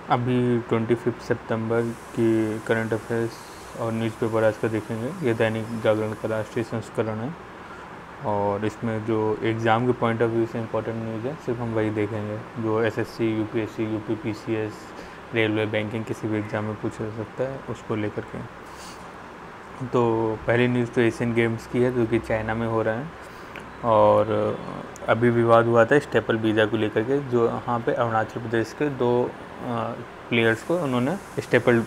अभी 25 सितंबर की current affairs और न्यूज़पेपर आज का देखेंगे। ये दैनिक जागरण का राष्ट्रीय संस्करण है और इसमें जो एग्ज़ाम के पॉइंट ऑफ व्यू से इम्पोर्टेंट न्यूज़ है सिर्फ हम वही देखेंगे जो SSC, UPSC, UP PCS, railway, banking किसी भी एग्ज़ाम में पूछा जा सकता है उसको लेकर के। तो पहली न्यूज़ तो एशियन गेम्स की है जो कि चाइना में हो रहा है और अभी विवाद हुआ था स्टेपल वीज़ा को लेकर के, जो यहाँ पे अरुणाचल प्रदेश के 2 प्लेयर्स को उन्होंने स्टेपल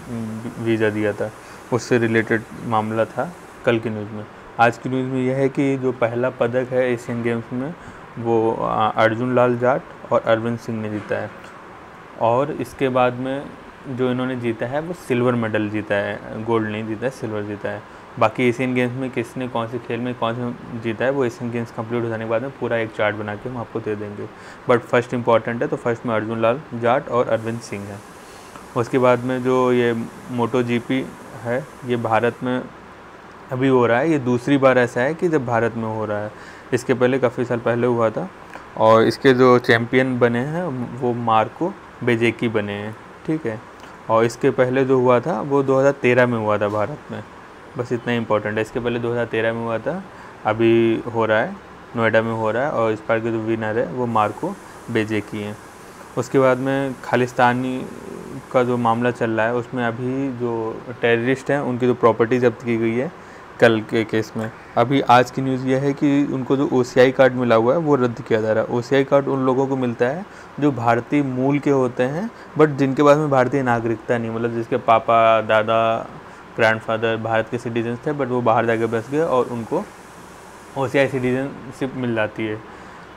वीज़ा दिया था, उससे रिलेटेड मामला था कल की न्यूज़ में। आज की न्यूज़ में यह है कि जो पहला पदक है एशियन गेम्स में वो अर्जुन लाल जाट और अरविंद सिंह ने जीता है और इसके बाद में जो इन्होंने जीता है वो सिल्वर मेडल जीता है, गोल्ड नहीं जीता है, सिल्वर जीता है। बाकी एशियन गेम्स में किसने कौन से खेल में कौन से जीता है वो एशियन गेम्स कंप्लीट हो जाने के बाद में पूरा एक चार्ट बना के हम आपको दे देंगे, बट फर्स्ट इंपॉर्टेंट है तो फर्स्ट में अर्जुन लाल जाट और अरविंद सिंह है। उसके बाद में जो ये मोटो जीपी है ये भारत में अभी हो रहा है, ये दूसरी बार ऐसा है कि जब भारत में हो रहा है। इसके पहले काफ़ी साल पहले हुआ था और इसके जो चैम्पियन बने हैं वो मार्को बेजेकी बने हैं, ठीक है। और इसके पहले जो हुआ था वो 2013 में हुआ था भारत में, बस इतना इम्पोर्टेंट है। इसके पहले 2013 में हुआ था, अभी हो रहा है नोएडा में हो रहा है और इस बार के जो विनर है वो मार्को बेजेकी हैं। उसके बाद में खालिस्तानी का जो मामला चल रहा है उसमें अभी जो टेररिस्ट हैं उनकी जो प्रॉपर्टी जब्त की गई है कल के केस में। अभी आज की न्यूज़ ये है कि उनको जो ओसीआई कार्ड मिला हुआ है वो रद्द किया जा रहा है। ओसीआई कार्ड उन लोगों को मिलता है जो भारतीय मूल के होते हैं बट जिनके पास में भारतीय नागरिकता नहीं, मतलब जिसके पापा, दादा, ग्रैंडफादर भारत के सिटीजन थे बट वो बाहर जाके बस गए और उनको ओसीआई सिटीजनशिप मिल जाती है।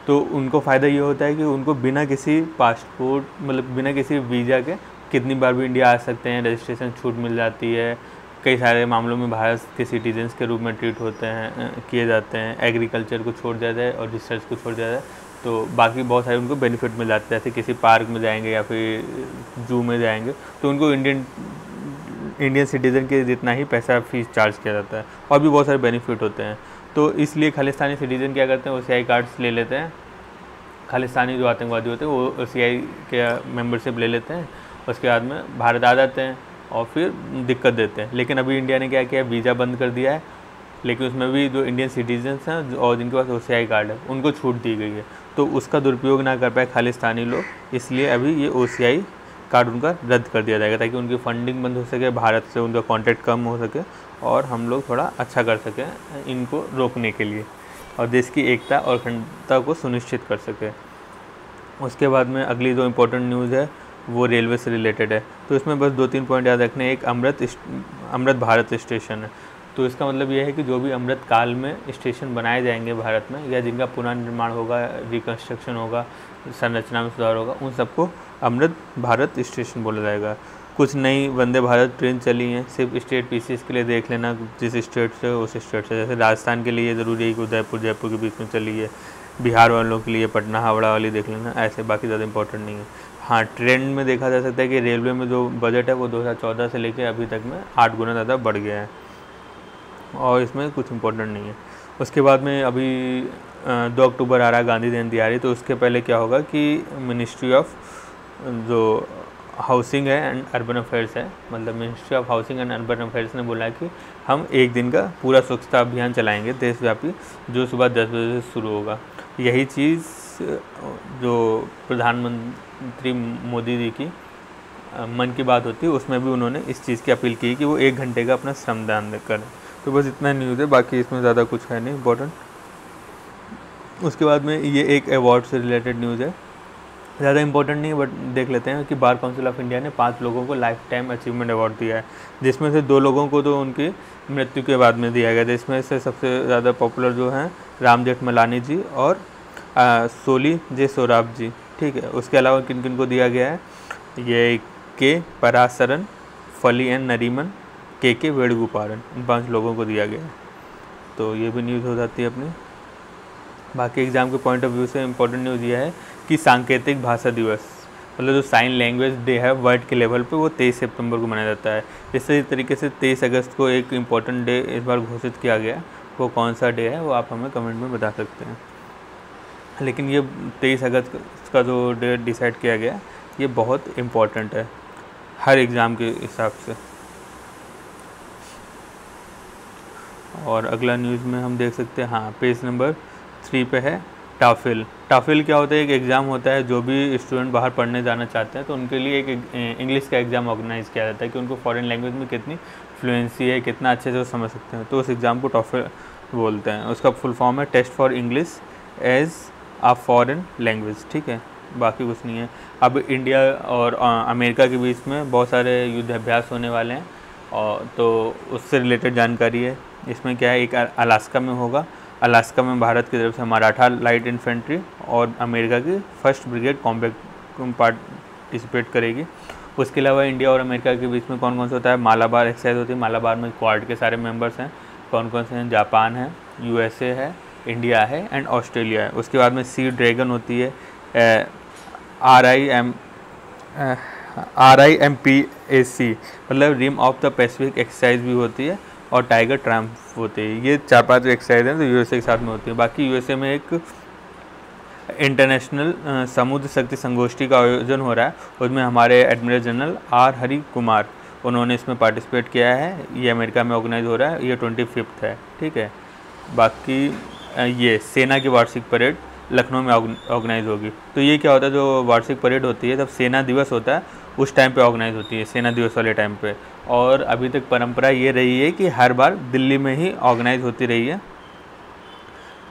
तो उनको फ़ायदा ये होता है कि उनको बिना किसी पासपोर्ट, मतलब बिना किसी वीज़ा के कितनी बार भी इंडिया आ सकते हैं, रजिस्ट्रेशन छूट मिल जाती है, कई सारे मामलों में भारत के सिटीजन्स के रूप में ट्रीट होते हैं, किए जाते हैं, एग्रीकल्चर को छोड़ दिया जाए और रिसर्च को छोड़ दिया जाए, तो बाकी बहुत सारे उनको बेनिफिट मिल जाते हैं। जैसे किसी पार्क में जाएंगे या फिर जू में जाएंगे तो उनको इंडियन सिटीज़न के जितना ही पैसा फीस चार्ज किया जाता है और भी बहुत सारे बेनिफिट होते हैं। तो इसलिए खालिस्तानी सिटीज़न क्या करते हैं, ओसीआई कार्ड्स ले लेते हैं। खालिस्तानी जो आतंकवादी होते हैं वो ओसीआई के मेंबरशिप ले लेते हैं, उसके बाद में भारत आ जाते हैं और फिर दिक्कत देते हैं। लेकिन अभी इंडिया ने क्या किया, वीज़ा बंद कर दिया है, लेकिन उसमें भी जो इंडियन सिटीजन्स हैं और जिनके पास ओसीआई कार्ड है उनको छूट दी गई है, तो उसका दुरुपयोग ना कर पाए खालिस्तानी लोग, इसलिए अभी ये ओसीआई कार्ड उनका रद्द कर दिया जाएगा ताकि उनकी फंडिंग बंद हो सके, भारत से उनका कॉन्टैक्ट कम हो सके और हम लोग थोड़ा अच्छा कर सकें इनको रोकने के लिए और देश की एकता और अखंडता को सुनिश्चित कर सके। उसके बाद में अगली जो इम्पोर्टेंट न्यूज़ है वो रेलवे से रिलेटेड है, तो इसमें बस 2-3 पॉइंट याद रखने। एक अमृत भारत स्टेशन है, तो इसका मतलब ये है कि जो भी अमृत काल में स्टेशन बनाए जाएंगे भारत में या जिनका पुनर्निर्माण होगा, रिकन्स्ट्रक्शन होगा, संरचना में सुधार होगा, उन सबको अमृत भारत स्टेशन बोला जाएगा। कुछ नई वंदे भारत ट्रेन चली हैं, सिर्फ स्टेट पीसीएस के लिए देख लेना, जिस स्टेट से उस स्टेट से। जैसे राजस्थान के लिए ज़रूरी है कि उदयपुर जयपुर के बीच में चली है, बिहार वालों के लिए पटना हावड़ा वाली देख लेना, ऐसे बाकी ज़्यादा इंपॉर्टेंट नहीं है। हाँ, ट्रेंड में देखा जा सकता है कि रेलवे में जो बजट है वो 2014 से लेकर अभी तक में 8 गुना ज़्यादा बढ़ गया है और इसमें कुछ इम्पोर्टेंट नहीं है। उसके बाद में अभी 2 अक्टूबर आ रहा है, गांधी जयंती आ रही, तो उसके पहले क्या होगा कि मिनिस्ट्री ऑफ जो हाउसिंग है एंड अर्बन अफेयर्स है, मतलब ministry of housing and urban affairs ने बोला है कि हम एक दिन का पूरा स्वच्छता अभियान चलाएंगे देशव्यापी, जो सुबह 10 बजे से शुरू होगा। यही चीज़ जो प्रधानमंत्री मोदी जी की मन की बात होती है उसमें भी उन्होंने इस चीज़ की अपील की कि वो 1 घंटे का अपना श्रमदान करें। तो बस इतना न्यूज़ है, बाकी इसमें ज़्यादा कुछ है नहीं इम्पोर्टेंट। उसके बाद में ये एक अवार्ड से रिलेटेड न्यूज़ है, ज़्यादा इंपॉर्टेंट नहीं है बट देख लेते हैं कि बार काउंसिल ऑफ इंडिया ने 5 लोगों को लाइफ टाइम अचीवमेंट अवार्ड दिया है, जिसमें से 2 लोगों को तो उनकी मृत्यु के बाद में दिया गया। जिसमें से सबसे ज़्यादा पॉपुलर जो हैं राम जेठमलानी जी और सोली जे सोराब जी, ठीक है। उसके अलावा किन किन को दिया गया है, ये के पराशरन, फली एन नरीमन, के वेणुगोपालन, इन 5 लोगों को दिया गया है। तो ये भी न्यूज़ हो जाती है अपनी। बाकी एग्ज़ाम के पॉइंट ऑफ व्यू से इम्पोर्टेंट न्यूज़ ये है कि सांकेतिक भाषा दिवस, मतलब जो साइन लैंग्वेज डे है वर्ल्ड के लेवल पे, वो 23 सितंबर को मनाया जाता है। इसी तरीके से 23 अगस्त को एक इम्पॉर्टेंट डे इस बार घोषित किया गया, वो कौन सा डे है वो आप हमें कमेंट में बता सकते हैं। लेकिन ये 23 अगस्त का जो डेट डिसाइड किया गया ये बहुत इम्पॉर्टेंट है। हर एग्ज़ाम के हिसाब से। और अगला न्यूज़ में हम देख सकते हैं, हाँ पेज नंबर 3 पे है टाफिल। टाफिल क्या होता है? एक एग्ज़ाम होता है, जो भी स्टूडेंट बाहर पढ़ने जाना चाहते हैं तो उनके लिए एक इंग्लिश का एग्ज़ाम ऑर्गेनाइज़ किया जाता है कि उनको फॉरेन लैंग्वेज में कितनी फ्लुएंसी है, कितना अच्छे से वो समझ सकते हैं, तो उस एग्ज़ाम को टाफिल बोलते हैं। उसका फुल फॉर्म है test for English as a foreign language, ठीक है, बाकी कुछ नहीं है। अब इंडिया और अमेरिका के बीच में बहुत सारे युद्ध अभ्यास होने वाले हैं, और तो उससे रिलेटेड जानकारी है। इसमें क्या है, एक अलास्का में होगा। अलास्का में भारत की तरफ से मराठा लाइट इन्फेंट्री और अमेरिका की 1st ब्रिगेड कॉम्बैट पार्टिसिपेट करेगी। उसके अलावा इंडिया और अमेरिका के बीच में कौन कौन सा होता है? मालाबार एक्सरसाइज होती है। मालाबार में क्वाड के सारे मेंबर्स हैं। कौन कौन से हैं? जापान है, यूएसए है, इंडिया है एंड ऑस्ट्रेलिया है। उसके बाद में सी ड्रैगन होती है, RIMPAC मतलब rim of the Pacific exercise भी होती है, और टाइगर ट्रम्प होती है। ये 4-5 एक्सरसाइज हैं तो यूएसए के साथ में होती है। बाकी यूएसए में एक इंटरनेशनल समुद्र शक्ति संगोष्ठी का आयोजन हो रहा है, उसमें हमारे admiral general R Hari Kumar, उन्होंने इसमें पार्टिसिपेट किया है। ये अमेरिका में ऑर्गेनाइज हो रहा है, ये 25 है, ठीक है। बाकी ये सेना की वार्षिक परेड लखनऊ में ऑर्गेनाइज होगी। तो ये क्या होता है, जो वार्षिक परेड होती है, जब सेना दिवस होता है उस टाइम पे ऑर्गेनाइज होती है, सेना दिवस वाले टाइम पे। और अभी तक परंपरा ये रही है कि हर बार दिल्ली में ही ऑर्गेनाइज होती रही है,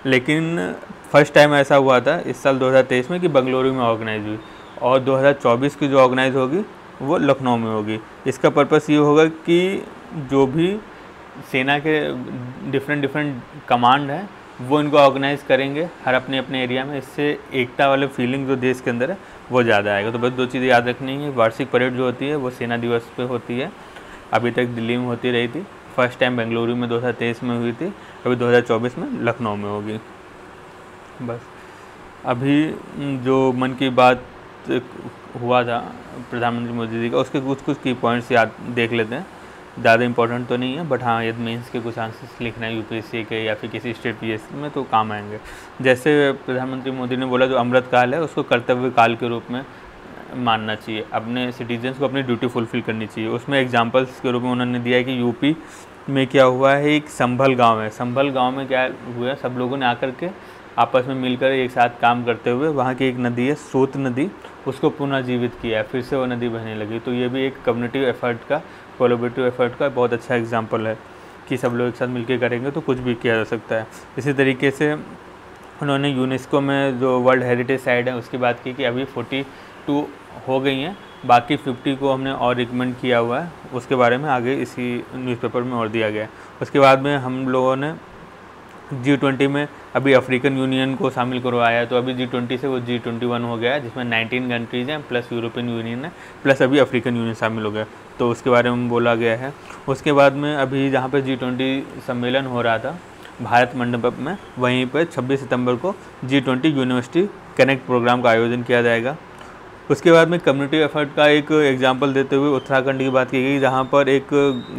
लेकिन फर्स्ट टाइम ऐसा हुआ था इस साल 2023 में कि बेंगलुरु में ऑर्गेनाइज हुई, और 2024 की जो ऑर्गेनाइज होगी वो लखनऊ में होगी। इसका पर्पस ये होगा कि जो भी सेना के डिफरेंट कमांड हैं वो इनको ऑर्गेनाइज़ करेंगे हर अपने अपने एरिया में। इससे एकता वाले फीलिंग जो देश के अंदर है वो ज़्यादा आएगा। तो बस 2 चीज़ें याद रखनी है। वार्षिक परेड जो होती है वो सेना दिवस पे होती है, अभी तक दिल्ली में होती रही थी। फर्स्ट टाइम बेंगलुरु में 2023 में हुई थी, अभी 2024 में लखनऊ में होगी। बस अभी जो मन की बात हुआ था प्रधानमंत्री मोदी जी का, उसके कुछ की पॉइंट्स याद देख लेते हैं। ज़्यादा इंपॉर्टेंट तो नहीं है, बट हाँ यदि मेंस के कुछ आंसर्स लिखना है यूपीएससी के या फिर किसी स्टेट पीएससी में तो काम आएंगे। जैसे प्रधानमंत्री मोदी ने बोला जो अमृत काल है उसको कर्तव्य काल के रूप में मानना चाहिए, अपने सिटीजन्स को अपनी ड्यूटी फुलफिल करनी चाहिए। उसमें एग्जांपल्स के रूप में उन्होंने दिया है कि यूपी में क्या हुआ है, एक संभल गाँव है। संभल गाँव में क्या हुआ, सब लोगों ने आकर के आपस में मिलकर एक साथ काम करते हुए वहाँ की एक नदी है सोत नदी, उसको पुनर्जीवित किया है, फिर से वो नदी बहने लगी। तो ये भी एक कम्युनिटी एफर्ट का, कोलैबोरेटिव एफर्ट का बहुत अच्छा एग्जांपल है कि सब लोग एक साथ मिलकर करेंगे तो कुछ भी किया जा सकता है। इसी तरीके से उन्होंने यूनेस्को में जो वर्ल्ड हेरिटेज साइट है उसकी बात की कि अभी 42 हो गई हैं, बाकी 50 को हमने और रिकमेंड किया हुआ है। उसके बारे में आगे इसी न्यूज़पेपर में और दिया गया है। उसके बाद में हम लोगों ने G20 में अभी अफ्रीकन यूनियन को शामिल करवाया है, तो अभी G20 से वो G21 हो गया है, जिसमें 19 कंट्रीज़ हैं प्लस यूरोपियन यूनियन है, प्लस अभी अफ्रीकन यूनियन शामिल हो गया, तो उसके बारे में बोला गया है। उसके बाद में अभी जहाँ पे G20 सम्मेलन हो रहा था भारत मंडपम में, वहीं पर 26 सितंबर को G20 यूनिवर्सिटी कनेक्ट प्रोग्राम का आयोजन किया जाएगा। उसके बाद में कम्युनिटी एफर्ट का एक एग्जांपल देते हुए उत्तराखंड की बात की गई, जहाँ पर एक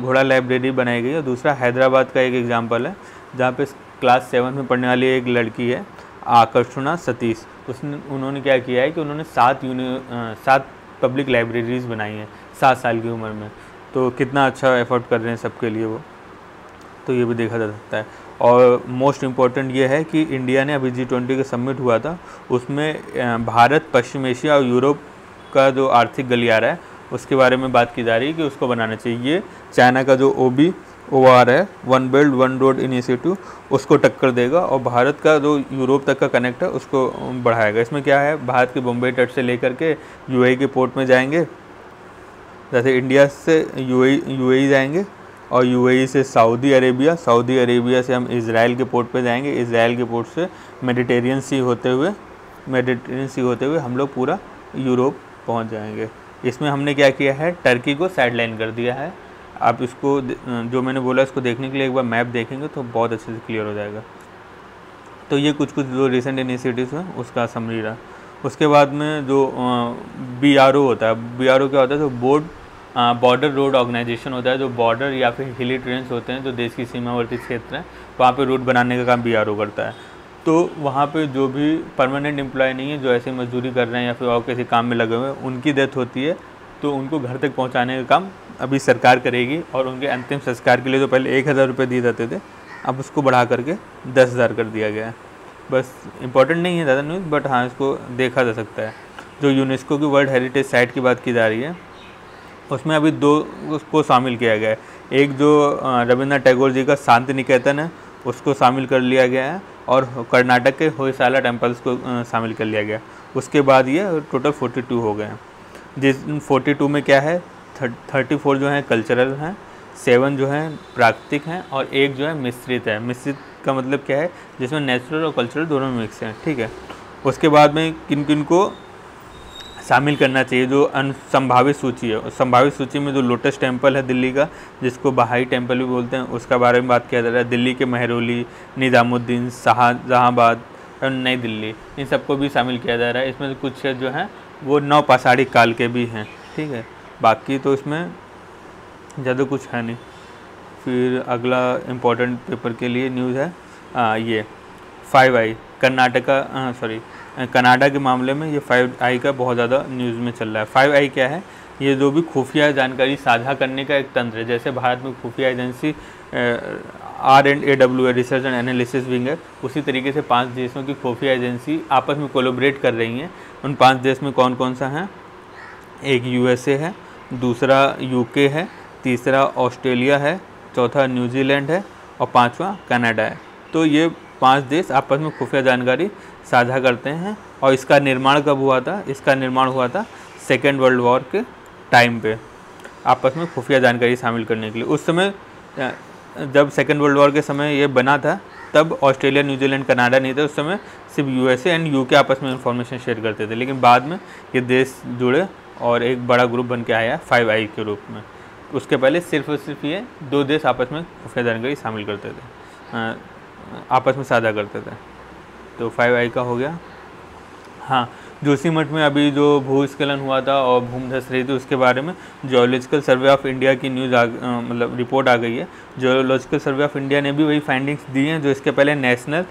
घोड़ा लाइब्रेरी बनाई गई, और दूसरा हैदराबाद का एक एग्जांपल है जहाँ पे क्लास 7 में पढ़ने वाली एक लड़की है आकर्षणा सतीश, उन्होंने क्या किया है कि उन्होंने 7 पब्लिक लाइब्रेरीज़ बनाई हैं 7 साल की उम्र में। तो कितना अच्छा एफर्ट कर रहे हैं सबके लिए वो, तो ये भी देखा जा सकता है। और मोस्ट इम्पॉर्टेंट ये है कि इंडिया ने अभी G20 का समिट हुआ था, उसमें भारत, पश्चिम एशिया और यूरोप का जो आर्थिक गलियारा है उसके बारे में बात की जा रही है कि उसको बनाना चाहिए। चाइना का जो OR है, one belt one road initiative, उसको टक्कर देगा, और भारत का जो यूरोप तक का कनेक्ट है उसको बढ़ाएगा। इसमें क्या है, भारत के बम्बई तट से लेकर के UAE के पोर्ट में जाएंगे, जैसे इंडिया से UAE जाएंगे, और UAE से सऊदी अरेबिया से हम इज़राइल के पोर्ट पे जाएंगे, इज़राइल के पोर्ट से मेडिटेरियन सी होते हुए हम लोग पूरा यूरोप पहुंच जाएंगे। इसमें हमने क्या किया है, टर्की को साइडलाइन कर दिया है। आप इसको जो मैंने बोला इसको देखने के लिए एक बार मैप देखेंगे तो बहुत अच्छे से क्लियर हो जाएगा। तो ये कुछ जो रिसेंट इनिशिएटिव्स हैं उसका समरी रहा। उसके बाद में जो BRO होता है, BRO क्या होता है, जो बॉर्डर रोड ऑर्गेनाइजेशन होता है, जो बॉर्डर या फिर हिली ट्रेन्स होते हैं जो देश की सीमावर्ती क्षेत्र हैं वहाँ पे रूट बनाने का काम BRO करता है। तो वहाँ पे जो भी परमानेंट एम्प्लॉय नहीं है, जो ऐसे मजदूरी कर रहे हैं या फिर और किसी काम में लगे हुए हैं, उनकी डेथ होती है तो उनको घर तक पहुंचाने का काम अभी सरकार करेगी। और उनके अंतिम संस्कार के लिए तो पहले 1000 रुपये दिए जाते थे, अब उसको बढ़ा करके 10,000 कर दिया गया है। बस इम्पोर्टेंट नहीं है ज़्यादा न्यूज़, बट हाँ इसको देखा जा सकता है। जो यूनेस्को की वर्ल्ड हेरिटेज साइट की बात की जा रही है, उसमें अभी 2 को शामिल किया गया है। एक जो रविंद्रनाथ टैगोर जी का शांति निकेतन है उसको शामिल कर लिया गया है, और कर्नाटक के होयसाला टेम्पल्स को शामिल कर लिया गया। उसके बाद ये टोटल 42 हो गए हैं। जिस 42 में क्या है, 34 जो हैं कल्चरल हैं, 7 जो हैं प्राकृतिक हैं, और 1 जो है मिश्रित है। मिश्रित का मतलब क्या है, जिसमें नेचुरल और कल्चरल दोनों मिक्स हैं, ठीक है। उसके बाद में किन किन को शामिल करना चाहिए, जो संभावित सूची है, संभावित सूची में जो लोटस टेम्पल है दिल्ली का, जिसको बहाई टेम्पल भी बोलते हैं, उसका बारे में बात किया जा रहा है। दिल्ली के महरौली, निज़ामुद्दीन, शाहजहाँबाद और नई दिल्ली, इन सबको भी शामिल किया जा रहा है। इसमें कुछ जो हैं वो नवपाषाणी काल के भी हैं, ठीक है। बाकी तो इसमें ज़्यादा कुछ है नहीं। फिर अगला इम्पोर्टेंट पेपर के लिए न्यूज़ है ये 5i कनाडा के मामले में ये 5i का बहुत ज़्यादा न्यूज़ में चल रहा है। 5i क्या है, ये जो भी खुफिया जानकारी साझा करने का एक तंत्र है। जैसे भारत में खुफिया agency RAW research and analysis wing है, उसी तरीके से 5 देशों की खुफिया एजेंसी आपस में कोलैबोरेट कर रही हैं। उन 5 देश में कौन कौन सा है, एक USA है, दूसरा UK है, तीसरा ऑस्ट्रेलिया है, चौथा न्यूजीलैंड है, और 5वां कनाडा है। तो ये 5 देश आपस में खुफिया जानकारी साझा करते हैं। और इसका निर्माण कब हुआ था, इसका निर्माण हुआ था 2nd वर्ल्ड वॉर के टाइम पे, आपस में खुफिया जानकारी शामिल करने के लिए। उस समय जब 2nd वर्ल्ड वॉर के समय ये बना था, तब ऑस्ट्रेलिया, न्यूजीलैंड, कनाडा नहीं थे। उस समय सिर्फ USA एंड UK आपस में इंफॉर्मेशन शेयर करते थे। लेकिन बाद में ये देश जुड़े और एक बड़ा ग्रुप बन के आया 5i के रूप में। उसके पहले सिर्फ और सिर्फ ये 2 देश आपस में खुफिया जानकारी शामिल करते थे, आपस में साझा करते थे। तो 5i का हो गया। हाँ, जोशीमठ में अभी जो भूस्खलन हुआ था और भूमि धस रही थी, उसके बारे में जियोलॉजिकल सर्वे ऑफ इंडिया की न्यूज़ मतलब रिपोर्ट आ गई है। जियोलॉजिकल सर्वे ऑफ इंडिया ने भी वही फाइंडिंग्स दी हैं जो इसके पहले नेशनल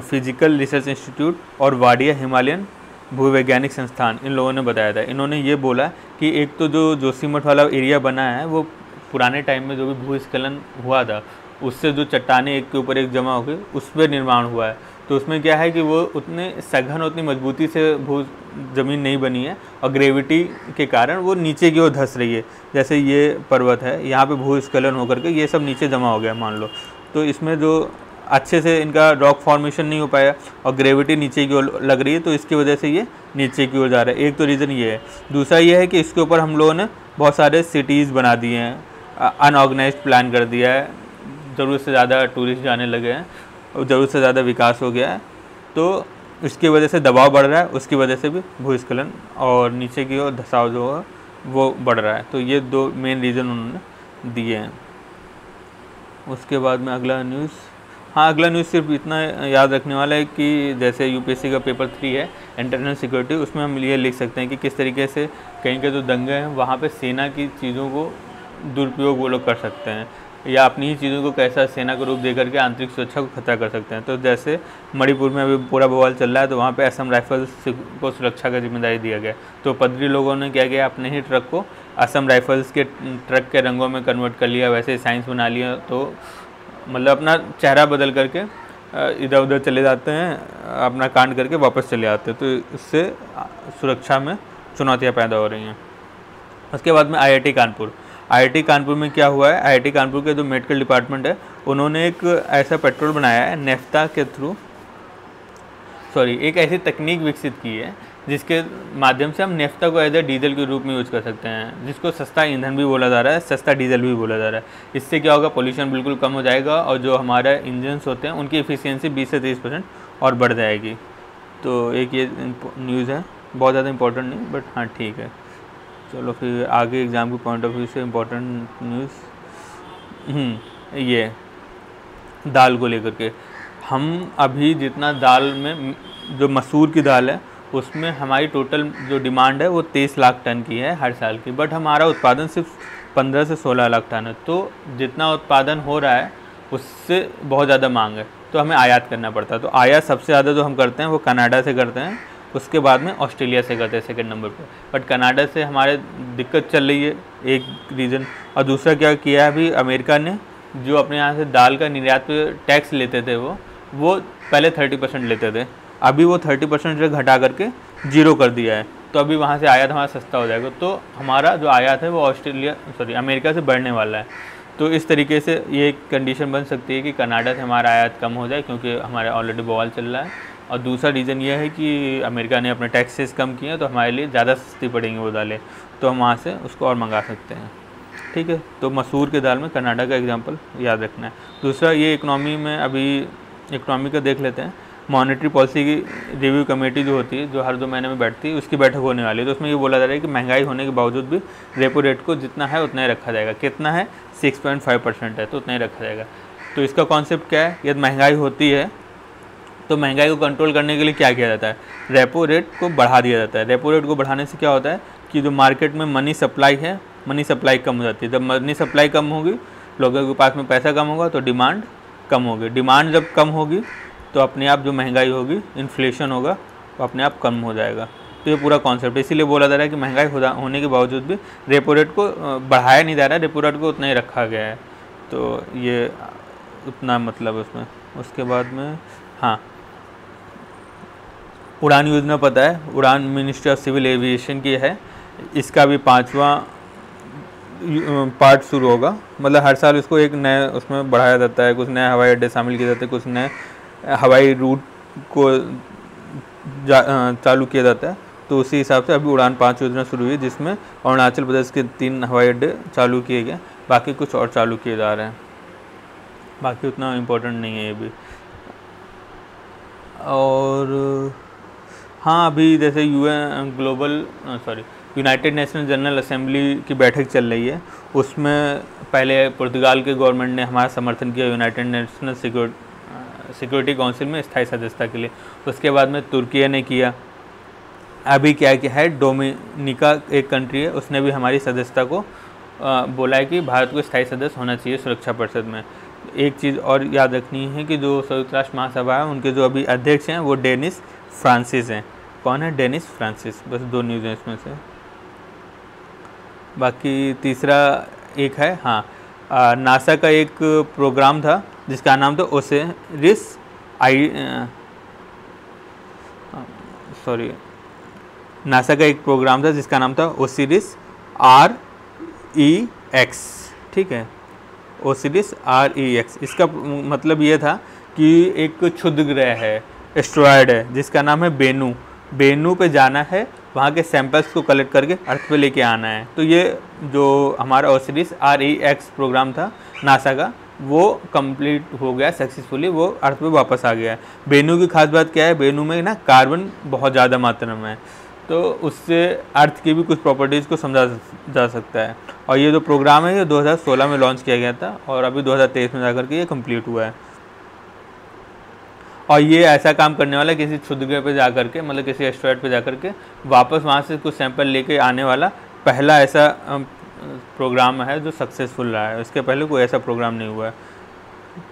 फिजिकल रिसर्च इंस्टीट्यूट और वाडिया हिमालयन भूवैज्ञानिक संस्थान, इन लोगों ने बताया था। इन्होंने ये बोला कि एक तो जो जोशीमठ वाला एरिया बना है, वो पुराने टाइम में जो भी भूस्खलन हुआ था, उससे जो चट्टानें एक के ऊपर एक जमा हो गई, उस पर निर्माण हुआ है। तो उसमें क्या है कि वो उतने सघन, उतनी मजबूती से ज़मीन नहीं बनी है, और ग्रेविटी के कारण वो नीचे की ओर धंस रही है। जैसे ये पर्वत है, यहाँ पे भूस्खलन होकर के ये सब नीचे जमा हो गया मान लो, तो इसमें जो अच्छे से इनका रॉक फॉर्मेशन नहीं हो पाया और ग्रेविटी नीचे की ओर लग रही है, तो इसकी वजह से ये नीचे की ओर जा रहा है। एक तो रीज़न ये है। दूसरा ये है कि इसके ऊपर हम लोगों ने बहुत सारे सिटीज़ बना दिए हैं, अनऑर्गेनाइज्ड प्लान कर दिया है, ज़रूरत से ज़्यादा टूरिस्ट जाने लगे हैं, ज़रूरत से ज़्यादा विकास हो गया है, तो इसकी वजह से दबाव बढ़ रहा है, उसकी वजह से भी भूस्खलन और नीचे की ओर धसाव जो है वो बढ़ रहा है। तो ये 2 मेन रीज़न उन्होंने दिए हैं। उसके बाद में अगला न्यूज़, हाँ अगला न्यूज़ सिर्फ इतना याद रखने वाला है कि जैसे UPSC का पेपर 3 है इंटरनल सिक्योरिटी, उसमें हम ये लिख सकते हैं कि किस तरीके से कहीं के जो दंगे हैं वहाँ पे सेना की चीज़ों को दुरुपयोग वो लोग कर सकते हैं, या अपनी ही चीज़ों को कैसा सेना का रूप दे करके आंतरिक सुरक्षा को खतरा कर सकते हैं। तो जैसे मणिपुर में अभी पूरा बवाल चल रहा है, तो वहाँ पे असम राइफल्स को सुरक्षा का जिम्मेदारी दिया गया। तो पदरी लोगों ने क्या किया, अपने ही ट्रक को असम राइफल्स के ट्रक के रंगों में कन्वर्ट कर लिया, वैसे साइंस बना लिया। तो मतलब अपना चेहरा बदल करके इधर उधर चले जाते हैं, अपना कांड करके वापस चले आते हैं। तो इससे सुरक्षा में चुनौतियाँ पैदा हो रही हैं। उसके बाद में IIT कानपुर में क्या हुआ है, IIT कानपुर के जो मेडिकल डिपार्टमेंट है, उन्होंने एक ऐसा पेट्रोल बनाया है नेफ्ता के थ्रू, एक ऐसी तकनीक विकसित की है जिसके माध्यम से हम नेफ्ता को एज ए डीजल के रूप में यूज कर सकते हैं, जिसको सस्ता ईंधन भी बोला जा रहा है, सस्ता डीजल भी बोला जा रहा है। इससे क्या होगा, पोल्यूशन बिल्कुल कम हो जाएगा, और जो हमारे इंजन्स होते हैं उनकी एफिशिएंसी 20 से 30% और बढ़ जाएगी। तो एक ये न्यूज़ है, बहुत ज़्यादा इंपॉर्टेंट नहीं, बट हाँ ठीक है। चलो फिर आगे एग्ज़ाम के पॉइंट ऑफ व्यू से इम्पोर्टेंट न्यूज़ ये दाल को लेकर के। हम अभी जितना दाल में, जो मसूर की दाल है, उसमें हमारी टोटल जो डिमांड है वो 23 लाख टन की है हर साल की, बट हमारा उत्पादन सिर्फ 15 से 16 लाख टन है। तो जितना उत्पादन हो रहा है उससे बहुत ज़्यादा मांग है, तो हमें आयात करना पड़ता है। तो आयात सबसे ज़्यादा जो हम करते हैं वो कनाडा से करते हैं, उसके बाद में ऑस्ट्रेलिया से करते हैं सेकंड नंबर पे। बट कनाडा से हमारे दिक्कत चल रही है, एक रीज़न। और दूसरा क्या किया है अभी अमेरिका ने, जो अपने यहाँ से दाल का निर्यात पे टैक्स लेते थे वो पहले 30% लेते थे, अभी वो 30% से घटा करके 0 कर दिया है। तो अभी वहाँ से आयात हमारा सस्ता हो जाएगा, तो हमारा जो आयात है वो अमेरिका से बढ़ने वाला है। तो इस तरीके से ये एक कंडीशन बन सकती है कि कनाडा से हमारा आयात कम हो जाए, क्योंकि हमारे ऑलरेडी बवाल चल रहा है। और दूसरा रीज़न ये है कि अमेरिका ने अपने टैक्सेस कम किए हैं, तो हमारे लिए ज़्यादा सस्ती पड़ेंगी वो दालें, तो हम वहाँ से उसको और मंगा सकते हैं। ठीक है, तो मसूर के दाल में कनाडा का एग्जांपल याद रखना है। दूसरा ये इकोनॉमी में, अभी इकोनॉमी का देख लेते हैं। मॉनेटरी पॉलिसी की रिव्यू कमेटी जो होती है, जो हर 2 महीने में बैठती है, उसकी बैठक होने वाली है। तो उसमें ये बोला जा रहा है कि महंगाई होने के बावजूद भी रेपो रेट को जितना है उतना ही रखा जाएगा। कितना है? 6.5% है, तो उतना ही रखा जाएगा। तो इसका कॉन्सेप्ट क्या है? यदि महंगाई होती है तो महंगाई को कंट्रोल करने के लिए क्या किया जाता है? रेपो रेट को बढ़ा दिया जाता है। रेपो रेट को बढ़ाने से क्या होता है कि जो मार्केट में मनी सप्लाई है, मनी सप्लाई कम हो जाती है। जब मनी सप्लाई कम होगी, लोगों के पास में पैसा कम होगा, तो डिमांड कम होगी। डिमांड जब कम होगी तो अपने आप जो महंगाई होगी, इन्फ्लेशन होगा, वो अपने आप कम हो जाएगा। तो ये पूरा कॉन्सेप्ट, इसीलिए बोला जा रहा है कि महंगाई होने के बावजूद भी रेपो रेट को बढ़ाया नहीं जा रहा है, रेपो रेट को उतना ही रखा गया है। तो ये उतना मतलब उसमें। उसके बाद में हाँ, उड़ान योजना पता है, उड़ान मिनिस्ट्री ऑफ सिविल एविएशन की है। इसका भी 5वां पार्ट शुरू होगा, मतलब हर साल इसको एक नए उसमें बढ़ाया जाता है, कुछ नए हवाई अड्डे शामिल किए जाते हैं, कुछ नए हवाई रूट को चालू किया जाता है। तो उसी हिसाब से अभी उड़ान 5 योजना शुरू हुई, जिसमें अरुणाचल प्रदेश के 3 हवाई अड्डे चालू किए गए, बाकी कुछ और चालू किए जा रहे हैं, बाकी उतना इम्पोर्टेंट नहीं है ये भी। और हाँ, अभी जैसे यूनाइटेड नेशनल जनरल असेंबली की बैठक चल रही है, उसमें पहले पुर्तगाल के गवर्नमेंट ने हमारा समर्थन किया यूनाइटेड नेशनल सिक्योरिटी काउंसिल में स्थायी सदस्यता के लिए। उसके बाद में तुर्की ने किया। अभी क्या है, डोमिनिका एक कंट्री है, उसने भी हमारी सदस्यता को बोला है कि भारत को स्थायी सदस्य होना चाहिए सुरक्षा परिषद में। एक चीज़ और याद रखनी है कि जो संयुक्त राष्ट्र महासभा है, उनके जो अभी अध्यक्ष हैं वो डेनिस फ्रांसिस हैं। कौन है? Dennis Francis. बस 2 न्यूज़ हैं इसमें से। बाकी तीसरा एक है, हाँ, नासा का एक प्रोग्राम था जिसका नाम था नासा का एक प्रोग्राम था जिसका नाम था ओसिरिस REX। ठीक है, ओसिरिस REX। इसका मतलब ये था कि एक क्षुद्र ग्रह है, एस्ट्रॉयड है, जिसका नाम है बेनू पे जाना है, वहाँ के सैंपल्स को कलेक्ट करके अर्थ पे लेके आना है। तो ये जो हमारा ओसिरिस REX प्रोग्राम था नासा का, वो कंप्लीट हो गया सक्सेसफुली, वो अर्थ पे वापस आ गया है। बेनू की खास बात क्या है? बेनू में ना कार्बन बहुत ज़्यादा मात्रा में है, तो उससे अर्थ की भी कुछ प्रॉपर्टीज़ को समझा जा सकता है। और ये जो प्रोग्राम है ये 2016 में लॉन्च किया गया था, और अभी 2023 में जाकर के ये कंप्लीट हुआ है। और ये ऐसा काम करने वाला किसी क्षुद्र ग्रह पे जाकर के, मतलब किसी एस्ट्रॉयड पे जाकर के वापस वहाँ से कुछ सैंपल लेके आने वाला पहला ऐसा प्रोग्राम है जो सक्सेसफुल रहा है। इसके पहले कोई ऐसा प्रोग्राम नहीं हुआ है।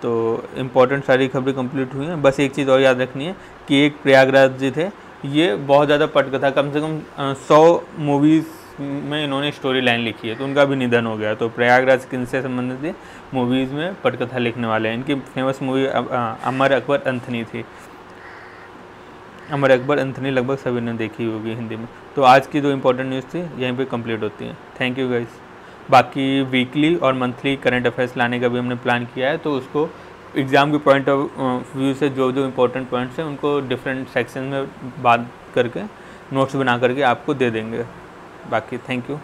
तो इम्पोर्टेंट सारी खबरें कंप्लीट हुई हैं। बस एक चीज़ और याद रखनी है कि एक प्रयागराज जी थे, ये बहुत ज़्यादा पटकथा, कम से कम 100 मूवीज़ में इन्होंने स्टोरी लाइन लिखी है, तो उनका भी निधन हो गया। तो प्रयागराज किनसे संबंधित मूवीज़ में पटकथा लिखने वाले हैं। इनकी फेमस मूवी अमर अकबर अंथनी थी। अमर अकबर अंथनी लगभग सभी ने देखी होगी हिंदी में। तो आज की जो इम्पोर्टेंट न्यूज़ थी यहीं पे कंप्लीट होती है। Thank you guys. बाकी वीकली और मंथली करंट अफेयर्स लाने का भी हमने प्लान किया है, तो उसको एग्ज़ाम के पॉइंट ऑफ व्यू से जो इम्पोर्टेंट पॉइंट्स हैं उनको डिफरेंट सेक्शन में बात करके नोट्स बना करके आपको दे देंगे। बाकी थैंक यू।